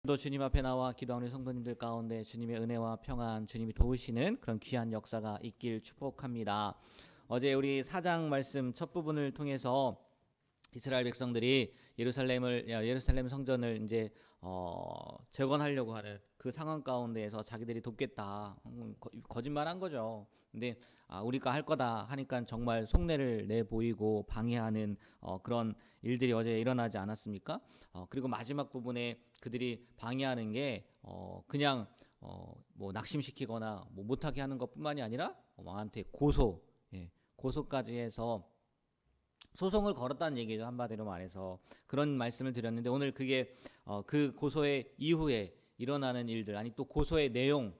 또 주님 앞에 나와 기도하는 성도님들 가운데 주님의 은혜와 평안, 주님이 도우시는 그런 귀한 역사가 있길 축복합니다. 어제 우리 4장 말씀 첫 부분을 통해서 이스라엘 백성들이 예루살렘 성전을 이제 재건하려고 하는 그 상황 가운데에서 자기들이 돕겠다 거짓말한 거죠. 근데 우리가 할 거다 하니까 정말 속내를 내 보이고 방해하는 그런 일들이 어제 일어나지 않았습니까? 그리고 마지막 부분에 그들이 방해하는 게 그냥 뭐 낙심시키거나 뭐 못하게 하는 것뿐만이 아니라 왕한테 고소까지 해서 소송을 걸었다는 얘기죠. 한마디로 말해서 그런 말씀을 드렸는데 오늘 그게 그 고소의 이후에 일어나는 일들, 아니 또 고소의 내용,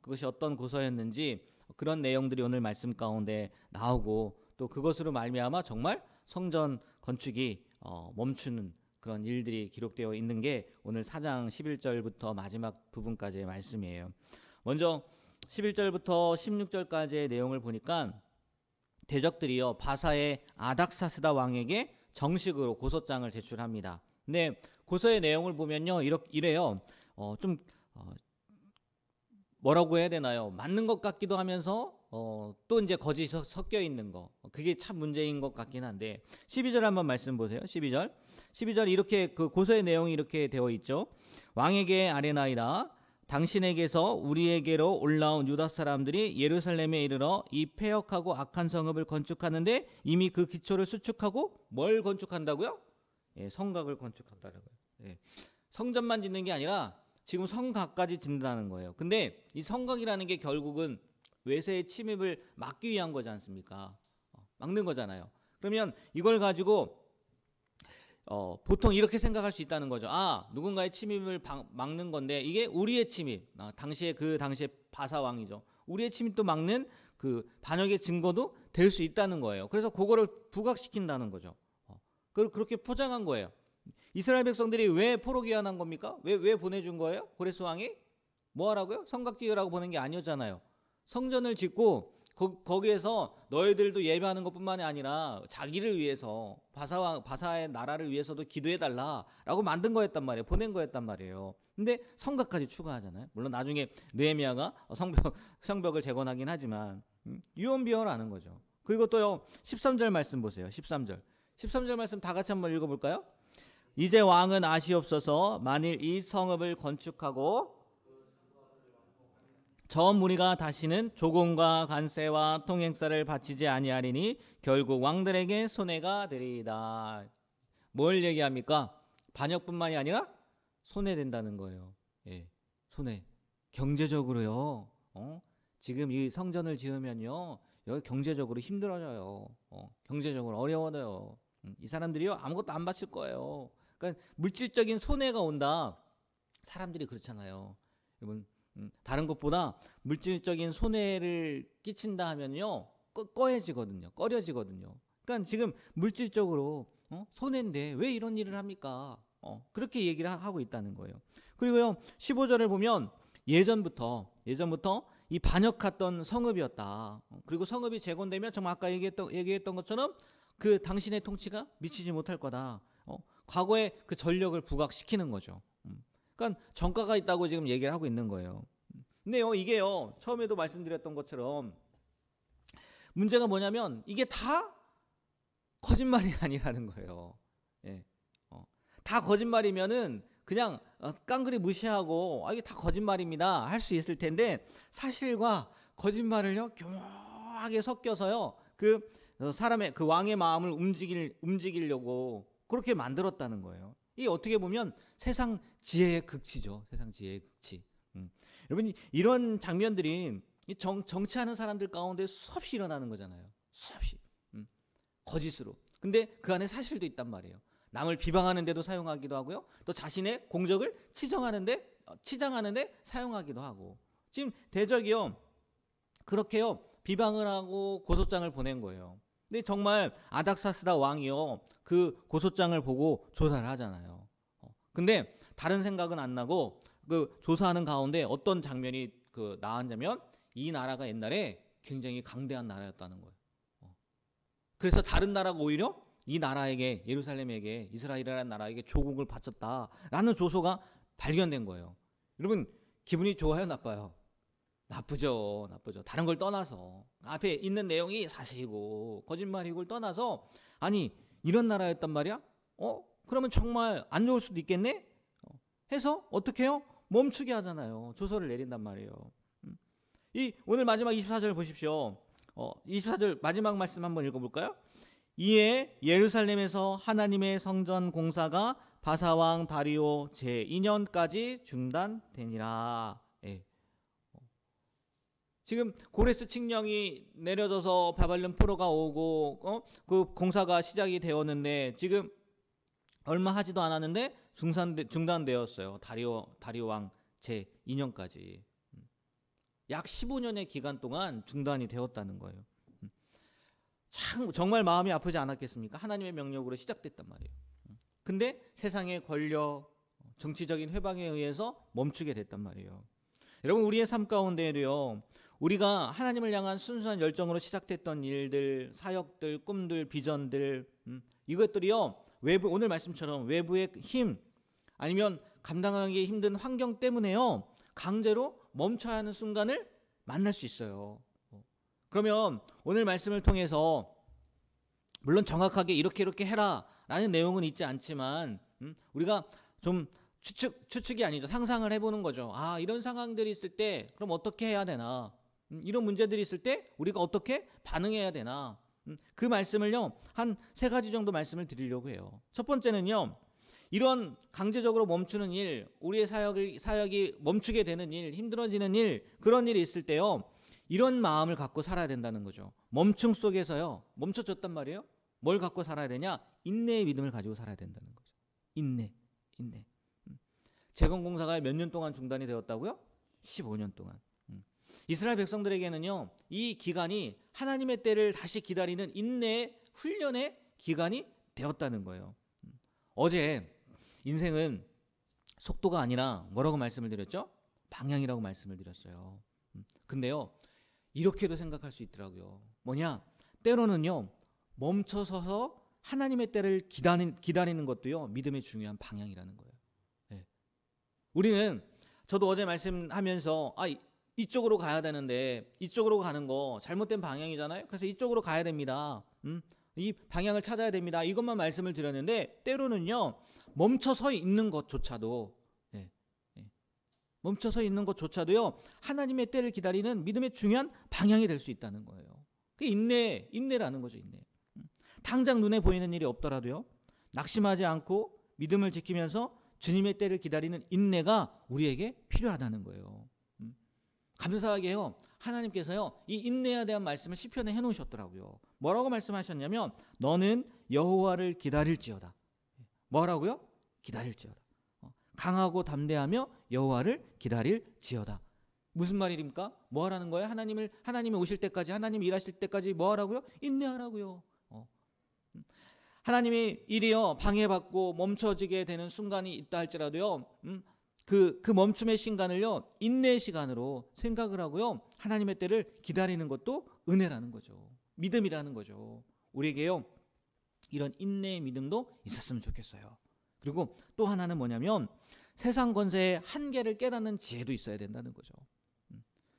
그것이 어떤 고소였는지 그런 내용들이 오늘 말씀 가운데 나오고 또 그것으로 말미암아 정말 성전 건축이 멈추는 그런 일들이 기록되어 있는 게 오늘 4장 11절부터 마지막 부분까지의 말씀이에요. 먼저 11절부터 16절까지의 내용을 보니까 대적들이요 바사의 아닥사스다 왕에게 정식으로 고소장을 제출합니다. 근데 고소의 내용을 보면요 이래요. 좀 뭐라고 해야 되나요? 맞는 것 같기도 하면서 또 이제 거짓이 섞여 있는 거, 그게 참 문제인 것 같긴 한데 12절 한번 말씀 보세요. 12절 이렇게 그 고소의 내용이 이렇게 되어 있죠. 왕에게 아뢰나이다. 당신에게서 우리에게로 올라온 유다 사람들이 예루살렘에 이르러 이 패역하고 악한 성읍을 건축하는데 이미 그 기초를 수축하고 뭘 건축한다고요? 성곽을 건축한다는 거예요. 성전만 짓는 게 아니라 지금 성곽까지 짓는다는 거예요. 근데 이 성곽이라는 게 결국은 외세의 침입을 막기 위한 거지 않습니까? 막는 거잖아요. 그러면 이걸 가지고 보통 이렇게 생각할 수 있다는 거죠. 누군가의 침입을 막는 건데 이게 우리의 침입. 당시에 바사 왕이죠. 우리의 침입도 막는 그 반역의 증거도 될 수 있다는 거예요. 그래서 그거를 부각시킨다는 거죠. 그걸 그렇게 포장한 거예요. 이스라엘 백성들이 왜 포로 귀환한 겁니까? 왜 보내준 거예요? 고레스 왕이 뭐 하라고요? 성곽 지으라고 보낸 게 아니었잖아요. 성전을 짓고 거기에서 너희들도 예배하는 것뿐만이 아니라 자기를 위해서 바사의 나라를 위해서도 기도해달라라고 만든 거였단 말이에요. 보낸 거였단 말이에요. 근데 성곽까지 추가하잖아요. 물론 나중에 느헤미야가 성벽을 재건하긴 하지만 유언비어라는 거죠. 그리고 또요 13절 말씀 보세요. 13절 말씀 다 같이 한번 읽어볼까요? 이제 왕은 아시옵소서. 만일 이 성읍을 건축하고 저 무리가 다시는 조공과 관세와 통행사를 바치지 아니하리니 결국 왕들에게 손해가 되리이다. 뭘 얘기합니까? 반역뿐만이 아니라 손해된다는 거예요. 손해. 경제적으로요. 지금 이 성전을 지으면요 여기 경제적으로 힘들어져요. 경제적으로 어려워져요. 이 사람들이요 아무것도 안 바칠 거예요. 그러니까 물질적인 손해가 온다. 사람들이 그렇잖아요. 여러분 다른 것보다 물질적인 손해를 끼친다 하면요 꺼려지거든요. 그러니까 지금 물질적으로 손해인데 왜 이런 일을 합니까? 그렇게 얘기를 하고 있다는 거예요. 그리고요 15절을 보면 예전부터 이 반역했던 성읍이었다. 그리고 성읍이 재건되면 정말 아까 얘기했던 것처럼 그 당신의 통치가 미치지 못할 거다. 과거의 그 전력을 부각시키는 거죠. 그러니까 전과가 있다고 지금 얘기를 하고 있는 거예요. 근데요 이게요 처음에도 말씀드렸던 것처럼 문제가 뭐냐면 이게 다 거짓말이 아니라는 거예요. 다 거짓말이면은 그냥 깡그리 무시하고 이게 다 거짓말입니다 할 수 있을 텐데 사실과 거짓말을요 교묘하게 섞여서요 그 사람의 그 왕의 마음을 움직이려고 그렇게 만들었다는 거예요. 이게 어떻게 보면 세상 지혜의 극치죠. 세상 지혜의 극치. 여러분 이런 장면들이 정치하는 사람들 가운데 수없이 일어나는 거잖아요. 수없이 거짓으로. 근데 그 안에 사실도 있단 말이에요. 남을 비방하는 데도 사용하기도 하고요. 또 자신의 공적을 치장하는데 사용하기도 하고. 지금 대적이요 그렇게요 비방을 하고 고소장을 보낸 거예요. 근데 정말 아닥사스다 왕이요 그 고소장을 보고 조사를 하잖아요. 근데 다른 생각은 안 나고 그 조사하는 가운데 어떤 장면이 그 나왔냐면 이 나라가 옛날에 굉장히 강대한 나라였다는 거예요. 그래서 다른 나라가 오히려 이 나라에게 예루살렘에게 이스라엘이라는 나라에게 조국을 바쳤다라는 조소가 발견된 거예요. 여러분 기분이 좋아요, 나빠요? 나쁘죠, 나쁘죠. 다른 걸 떠나서 앞에 있는 내용이 사실이고 거짓말이고를 떠나서 아니 이런 나라였단 말이야? 그러면 정말 안 좋을 수도 있겠네? 해서 어떻게 해요? 멈추게 하잖아요. 조서를 내린단 말이에요. 이 오늘 마지막 24절 보십시오. 24절 마지막 말씀 한번 읽어볼까요? 이에 예루살렘에서 하나님의 성전 공사가 바사왕 다리오 제2년까지 중단되니라. 예. 지금 고레스 칙령이 내려져서 바벨론 포로가 오고 그 공사가 시작이 되었는데 지금 얼마 하지도 않았는데 중단되었어요. 다리오 왕 제2년까지 약 15년의 기간 동안 중단이 되었다는 거예요. 참 정말 마음이 아프지 않았겠습니까? 하나님의 명령으로 시작됐단 말이에요. 근데 세상의 권력, 정치적인 회방에 의해서 멈추게 됐단 말이에요. 여러분 우리의 삶 가운데에도요. 우리가 하나님을 향한 순수한 열정으로 시작됐던 일들, 사역들, 꿈들, 비전들 이것들이요. 외부 오늘 말씀처럼 외부의 힘 아니면 감당하기 힘든 환경 때문에요. 강제로 멈춰야 하는 순간을 만날 수 있어요. 그러면 오늘 말씀을 통해서 물론 정확하게 이렇게 해라 라는 내용은 있지 않지만 우리가 좀 추측이 아니죠. 상상을 해보는 거죠. 아 이런 상황들이 있을 때 그럼 어떻게 해야 되나, 이런 문제들이 있을 때 우리가 어떻게 반응해야 되나, 그 말씀을요 한 3가지 정도 말씀을 드리려고 해요. 첫 번째는요, 이런 강제적으로 멈추는 일, 우리의 사역이 멈추게 되는 일, 힘들어지는 일, 그런 일이 있을 때요 이런 마음을 갖고 살아야 된다는 거죠. 멈춤 속에서요 멈춰졌단 말이에요. 뭘 갖고 살아야 되냐? 인내의 믿음을 가지고 살아야 된다는 거죠. 인내. 재건공사가 몇 년 동안 중단이 되었다고요? 15년 동안. 이스라엘 백성들에게는요 이 기간이 하나님의 때를 다시 기다리는 인내의 훈련의 기간이 되었다는 거예요. 어제 인생은 속도가 아니라 뭐라고 말씀을 드렸죠? 방향이라고 말씀을 드렸어요. 근데요 이렇게도 생각할 수 있더라고요. 뭐냐? 때로는요 멈춰서서 하나님의 때를 기다리는 것도요 믿음의 중요한 방향이라는 거예요. 네. 우리는 저도 어제 말씀하면서 이쪽으로 가야 되는데 이쪽으로 가는 거 잘못된 방향이잖아요. 그래서 이쪽으로 가야 됩니다. 이 방향을 찾아야 됩니다. 이것만 말씀을 드렸는데 때로는요 멈춰서 있는 것조차도 멈춰서 있는 것조차도요 하나님의 때를 기다리는 믿음의 중요한 방향이 될 수 있다는 거예요. 그게 인내라는 거죠. 인내. 당장 눈에 보이는 일이 없더라도요 낙심하지 않고 믿음을 지키면서 주님의 때를 기다리는 인내가 우리에게 필요하다는 거예요. 감사하게요 하나님께서요 이 인내에 대한 말씀을 시편에 해놓으셨더라고요. 뭐라고 말씀하셨냐면 너는 여호와를 기다릴지어다. 뭐라고요? 기다릴지어다. 강하고 담대하며 여호와를 기다릴지어다. 무슨 말입니까? 뭐 하라는 거예요? 하나님이 오실 때까지, 하나님이 일하실 때까지 뭐 하라고요? 인내하라고요. 하나님의 일이요 방해받고 멈춰지게 되는 순간이 있다 할지라도요 그 멈춤의 시간을요 인내의 시간으로 생각을 하고요 하나님의 때를 기다리는 것도 은혜라는 거죠. 믿음이라는 거죠. 우리에게요 이런 인내의 믿음도 있었으면 좋겠어요. 그리고 또 하나는 뭐냐면 세상 권세의 한계를 깨닫는 지혜도 있어야 된다는 거죠.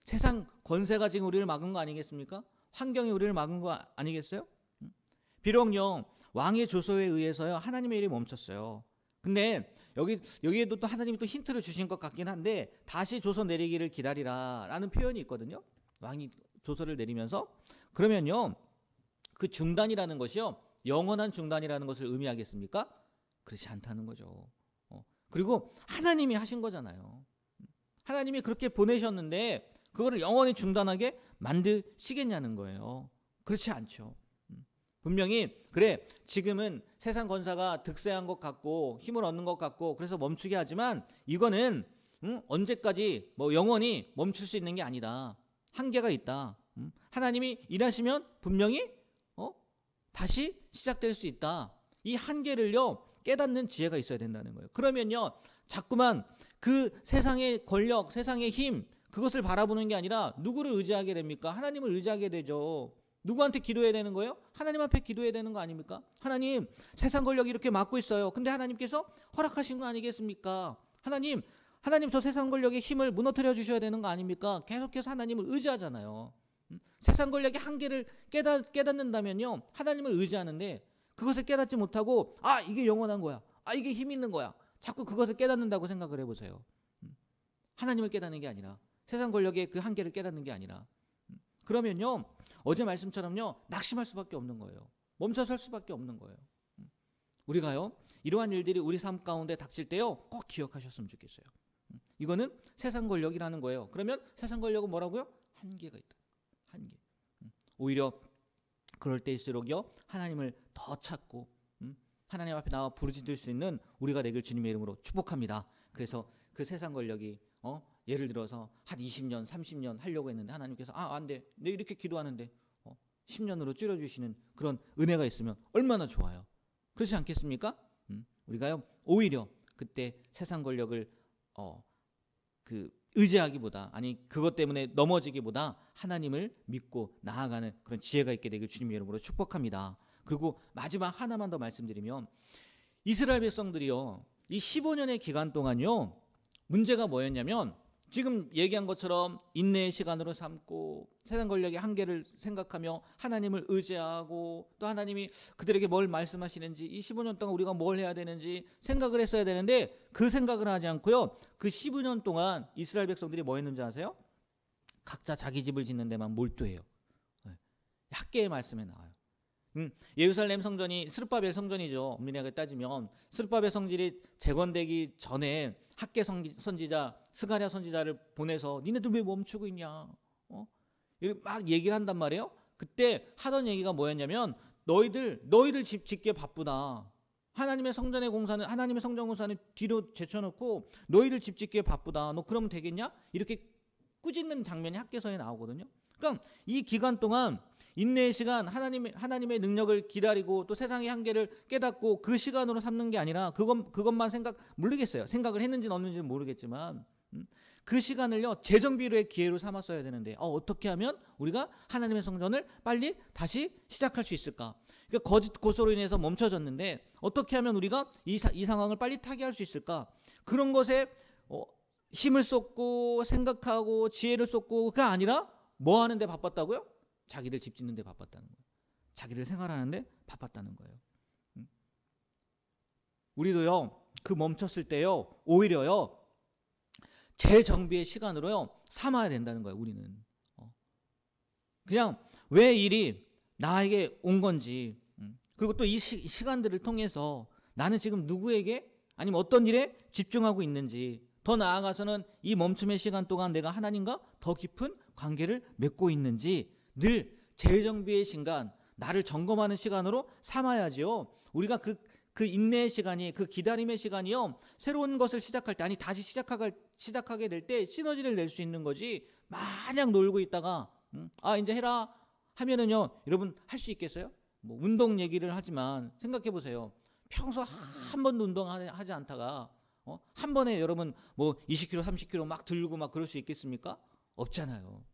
세상 권세가 지금 우리를 막은 거 아니겠습니까? 환경이 우리를 막은 거 아니겠어요? 비록요 왕의 조서에 의해서요 하나님의 일이 멈췄어요. 근데 여기에도 또 하나님이 또 힌트를 주신 것 같긴 한데 다시 조서 내리기를 기다리라 라는 표현이 있거든요. 왕이 조서를 내리면서 그러면요 그 중단이라는 것이요 영원한 중단이라는 것을 의미하겠습니까? 그렇지 않다는 거죠. 그리고 하나님이 하신 거잖아요. 하나님이 그렇게 보내셨는데 그거를 영원히 중단하게 만드시겠냐는 거예요. 그렇지 않죠. 분명히 그래 지금은 세상 권사가 득세한 것 같고 힘을 얻는 것 같고 그래서 멈추게 하지만 이거는 언제까지 뭐 영원히 멈출 수 있는 게 아니다. 한계가 있다. 하나님이 일하시면 분명히 다시 시작될 수 있다. 이 한계를요 깨닫는 지혜가 있어야 된다는 거예요. 그러면요 자꾸만 그 세상의 권력, 세상의 힘 그것을 바라보는 게 아니라 누구를 의지하게 됩니까? 하나님을 의지하게 되죠. 누구한테 기도해야 되는 거예요? 하나님 앞에 기도해야 되는 거 아닙니까? 하나님 세상 권력이 이렇게 막고 있어요. 근데 하나님께서 허락하신 거 아니겠습니까? 하나님 하나님 저 세상 권력의 힘을 무너뜨려 주셔야 되는 거 아닙니까? 계속해서 하나님을 의지하잖아요. 세상 권력의 한계를 깨닫는다면요, 하나님을 의지하는데 그것을 깨닫지 못하고 아 이게 영원한 거야, 아 이게 힘 있는 거야, 자꾸 그것을 깨닫는다고 생각을 해보세요. 하나님을 깨닫는 게 아니라 세상 권력의 그 한계를 깨닫는 게 아니라 그러면요 어제 말씀처럼요 낙심할 수밖에 없는 거예요. 멈춰 설 수밖에 없는 거예요. 우리가요 이러한 일들이 우리 삶 가운데 닥칠 때요 꼭 기억하셨으면 좋겠어요. 이거는 세상 권력이라는 거예요. 그러면 세상 권력은 뭐라고요? 한계가 있다. 한계. 오히려 그럴 때일수록요 하나님을 더 찾고 하나님 앞에 나와 부르짖을 수 있는 우리가 되길 주님의 이름으로 축복합니다. 그래서 그 세상 권력이 예를 들어서 한 20년 30년 하려고 했는데 하나님께서 안 돼, 내 이렇게 기도하는데 10년으로 줄여주시는 그런 은혜가 있으면 얼마나 좋아요. 그렇지 않겠습니까? 우리가요 오히려 그때 세상 권력을 의지하기보다 아니 그것 때문에 넘어지기보다 하나님을 믿고 나아가는 그런 지혜가 있게 되길 주님의 이름으로 축복합니다. 그리고 마지막 하나만 더 말씀드리면 이스라엘 백성들이요 이 15년의 기간 동안요 문제가 뭐였냐면 지금 얘기한 것처럼 인내의 시간으로 삼고 세상 권력의 한계를 생각하며 하나님을 의지하고 또 하나님이 그들에게 뭘 말씀하시는지 이 15년 동안 우리가 뭘 해야 되는지 생각을 했어야 되는데 그 생각을 하지 않고요 그 15년 동안 이스라엘 백성들이 뭐 했는지 아세요? 각자 자기 집을 짓는 데만 몰두해요. 학개의 말씀에 나와요. 예루살렘 성전이 스룹바벨 성전이죠. 엄밀하게 따지면 스룹바벨 성전이 재건되기 전에 학개 선지자 스가랴 선지자를 보내서 니네들 왜 멈추고 있냐 이렇게 막 얘기를 한단 말이에요. 그때 하던 얘기가 뭐였냐면 너희들 집 짓기에 바쁘다. 하나님의 성전의 공사는 하나님의 성전 공사는 뒤로 제쳐놓고 너희들 집 짓기에 바쁘다. 너 그러면 되겠냐? 이렇게 꾸짖는 장면이 학개서에 나오거든요. 그러니까 이 기간 동안 인내의 시간 하나님의 능력을 기다리고 또 세상의 한계를 깨닫고 그 시간으로 삼는 게 아니라 그것만 모르겠어요. 생각을 했는지는 없는지는 모르겠지만 그 시간을요 재정비로의 기회로 삼았어야 되는데 어떻게 하면 우리가 하나님의 성전을 빨리 다시 시작할 수 있을까? 그러니까 거짓 고소로 인해서 멈춰졌는데 어떻게 하면 우리가 이 상황을 빨리 타개할 수 있을까? 그런 것에 힘을 쏟고 생각하고 지혜를 쏟고 그게 아니라 뭐 하는데 바빴다고요? 자기들 집 짓는 데 바빴다는 거예요. 자기들 생활하는 데 바빴다는 거예요. 우리도요 그 멈췄을 때요 오히려요 재정비의 시간으로요 삼아야 된다는 거예요. 우리는 그냥 왜 일이 나에게 온 건지 그리고 또 이 시간들을 통해서 나는 지금 누구에게 아니면 어떤 일에 집중하고 있는지 더 나아가서는 이 멈춤의 시간 동안 내가 하나님과 더 깊은 관계를 맺고 있는지 늘 재정비의 시간 나를 점검하는 시간으로 삼아야지요. 우리가 그 인내의 시간이 그 기다림의 시간이요 새로운 것을 시작할 때 아니 다시 시작하게 될 때 시너지를 낼 수 있는 거지 마냥 놀고 있다가 이제 해라 하면은요 여러분 할 수 있겠어요? 뭐 운동 얘기를 하지만 생각해 보세요. 평소 한 번도 운동하지 않다가 한 번에 여러분 뭐 20kg 30kg 막 들고 막 그럴 수 있겠습니까? 없잖아요.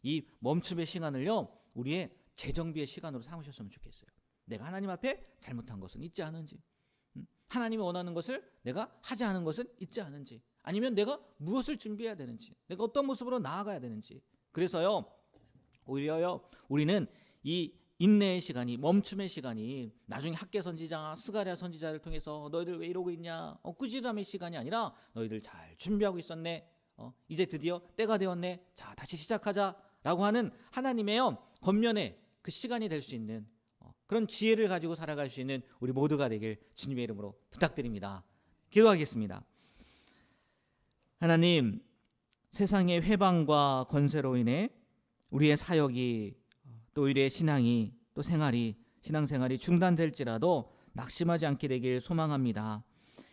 이 멈춤의 시간을요 우리의 재정비의 시간으로 삼으셨으면 좋겠어요. 내가 하나님 앞에 잘못한 것은 있지 않은지 하나님이 원하는 것을 내가 하지 않은 것은 있지 않은지 아니면 내가 무엇을 준비해야 되는지 내가 어떤 모습으로 나아가야 되는지 그래서요 오히려요 우리는 이 인내의 시간이 멈춤의 시간이 나중에 학개 선지자 스가랴 선지자를 통해서 너희들 왜 이러고 있냐 꾸지람의 시간이 아니라 너희들 잘 준비하고 있었네 이제 드디어 때가 되었네 자 다시 시작하자라고 하는 하나님의 겉면에 그 시간이 될 수 있는 그런 지혜를 가지고 살아갈 수 있는 우리 모두가 되길 주님의 이름으로 부탁드립니다. 기도하겠습니다. 하나님 세상의 회방과 권세로 인해 우리의 사역이 또 우리의 신앙이 또 신앙생활이 중단될지라도 낙심하지 않게 되길 소망합니다.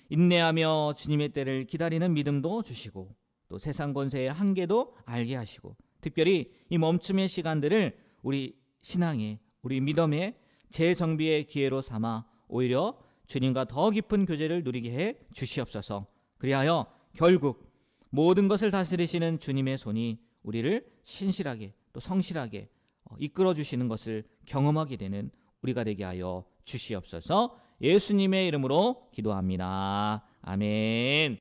인내하며 주님의 때를 기다리는 믿음도 주시고 또 세상 권세의 한계도 알게 하시고 특별히 이 멈춤의 시간들을 우리 신앙의 우리 믿음의 재정비의 기회로 삼아 오히려 주님과 더 깊은 교제를 누리게 해 주시옵소서. 그리하여 결국 모든 것을 다스리시는 주님의 손이 우리를 신실하게 또 성실하게 이끌어 주시는 것을 경험하게 되는 우리가 되게 하여 주시옵소서. 예수님의 이름으로 기도합니다. 아멘.